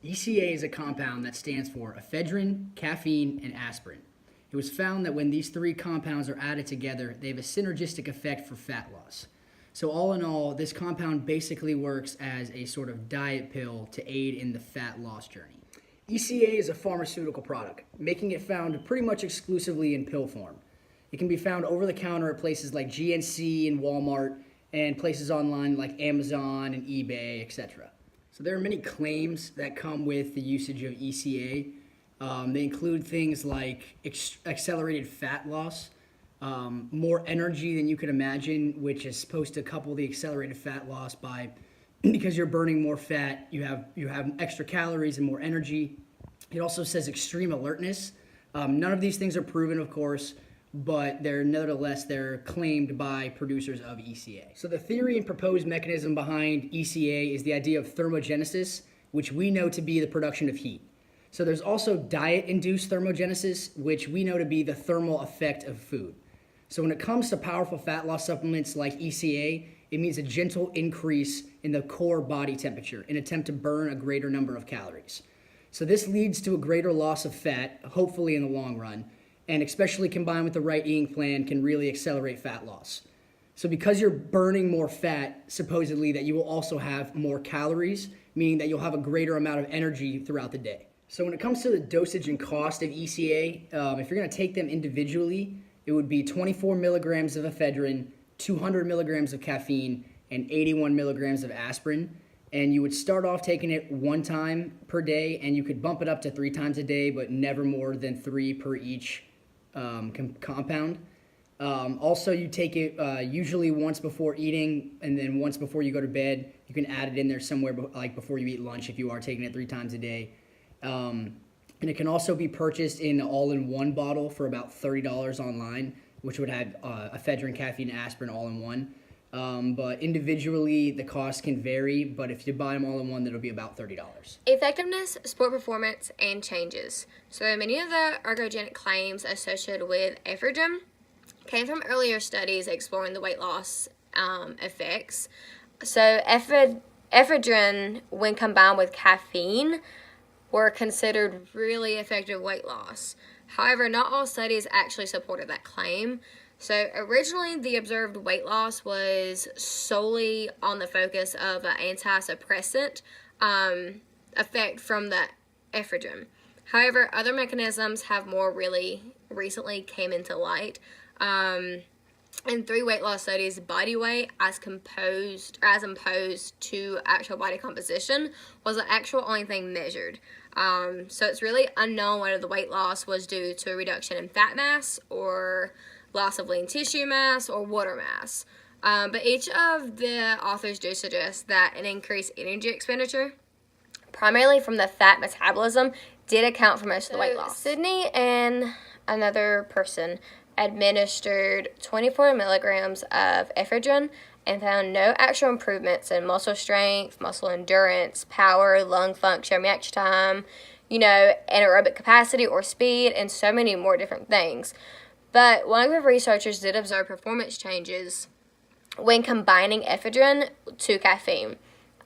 ECA is a compound that stands for ephedrine, caffeine, and aspirin. It was found that when these three compounds are added together, they have a synergistic effect for fat loss. So all in all, this compound basically works as a sort of diet pill to aid in the fat loss journey. ECA is a pharmaceutical product, making it found pretty much exclusively in pill form. It can be found over the counter at places like GNC and Walmart, and places online like Amazon and eBay, etc. So there are many claims that come with the usage of ECA. They include things like accelerated fat loss, more energy than you could imagine, which is supposed to couple the accelerated fat loss by, because you're burning more fat, you have extra calories and more energy. It also says extreme alertness. None of these things are proven, of course, but they're claimed by producers of ECA. So the theory and proposed mechanism behind ECA is the idea of thermogenesis, which we know to be the production of heat. So there's also diet-induced thermogenesis, which we know to be the thermal effect of food. So when it comes to powerful fat loss supplements like ECA, it means a gentle increase in the core body temperature in an attempt to burn a greater number of calories. So this leads to a greater loss of fat, hopefully in the long run, and especially combined with the right eating plan can really accelerate fat loss. So because you're burning more fat, supposedly that you will also have more calories, meaning that you'll have a greater amount of energy throughout the day. So when it comes to the dosage and cost of ECA, if you're going to take them individually, it would be 24 milligrams of ephedrine, 200 milligrams of caffeine, and 81 milligrams of aspirin. And you would start off taking it one time per day, and you could bump it up to 3 times a day, but never more than 3 per each compound. Also, you take it usually once before eating, and then once before you go to bed. You can add it in there somewhere, like before you eat lunch, if you are taking it 3 times a day. And it can also be purchased in an all-in-one bottle for about $30 online, which would have ephedrine, caffeine, and aspirin all in one. But individually, the cost can vary, but if you buy them all in one, that'll be about $30. Effectiveness, sport performance, and changes. So many of the ergogenic claims associated with ephedrine came from earlier studies exploring the weight loss effects. So ephedrine, when combined with caffeine, were considered really effective weight loss. However, not all studies actually supported that claim. So originally, the observed weight loss was solely on the focus of an anti-suppressant effect from the ephedrine. However, other mechanisms have more really recently came into light. In 3 weight loss studies, body weight as imposed to actual body composition was the actual only thing measured. So it's really unknown whether the weight loss was due to a reduction in fat mass or loss of lean tissue mass or water mass. But each of the authors do suggest that an increased energy expenditure, primarily from the fat metabolism, did account for most of the weight loss. Sydney and another person administered 24 milligrams of ephedrine and found no actual improvements in muscle strength, muscle endurance, power, lung function, reaction time, anaerobic capacity or speed, and so many more different things. But one group of researchers did observe performance changes when combining ephedrine to caffeine.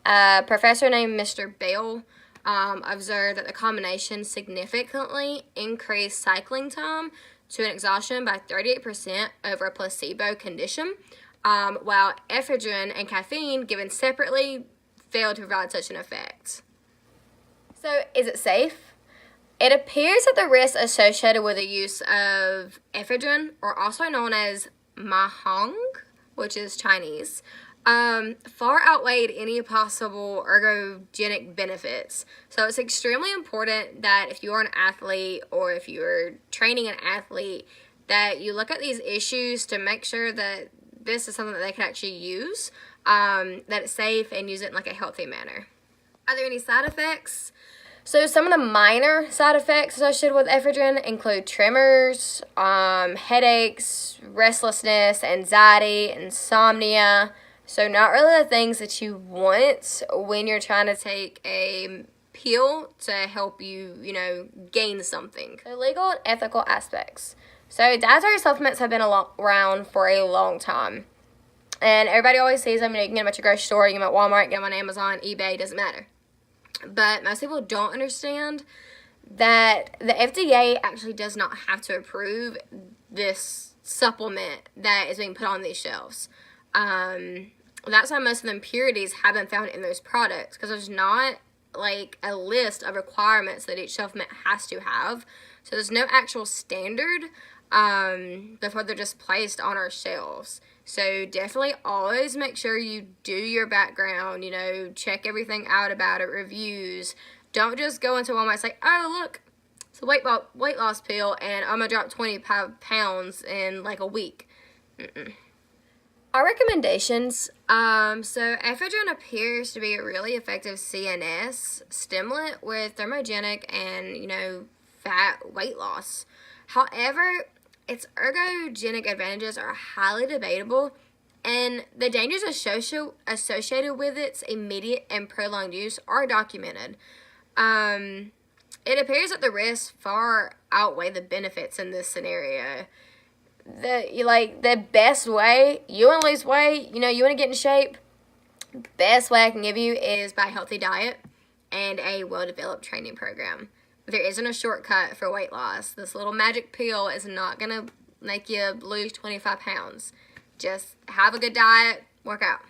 A professor named Mr. Bell observed that the combination significantly increased cycling time to an exhaustion by 38% over a placebo condition, while ephedrine and caffeine given separately failed to provide such an effect. So, is it safe? It appears that the risks associated with the use of ephedrine, or also known as mahang, which is Chinese, far outweighed any possible ergogenic benefits. So it's extremely important that if you are an athlete or if you're training an athlete, that you look at these issues to make sure that this is something that they can actually use, that it's safe, and use it in like a healthy manner. Are there any side effects? So some of the minor side effects associated with ephedrine include tremors, headaches, restlessness, anxiety, insomnia. So not really the things that you want when you're trying to take a pill to help you, gain something. So legal and ethical aspects. So dietary supplements have been around for a long time. And everybody always sees them. You can get them at your grocery store, you can get them at Walmart, get them on Amazon, eBay, doesn't matter. But most people don't understand that the FDA actually does not have to approve this supplement that is being put on these shelves. That's why most of the impurities have been found in those products, because there's not like a list of requirements that each supplement has to have. So there's no actual standard before they're just placed on our shelves. So definitely always make sure you do your background, you know, check everything out about it, reviews. Don't just go into Walmart and say, oh, look, it's a weight loss pill and I'm going to drop 25 pounds in like a week. Our recommendations, so ephedrine appears to be a really effective CNS stimulant with thermogenic and, you know, fat weight loss. However, its ergogenic advantages are highly debatable, and the dangers associated with its immediate and prolonged use are documented. It appears that the risks far outweigh the benefits in this scenario. The best way you want to lose weight, you know, you want to get in shape, best way I can give you is by a healthy diet and a well-developed training program. There isn't a shortcut for weight loss. This little magic pill is not going to make you lose 25 pounds. Just have a good diet, work out.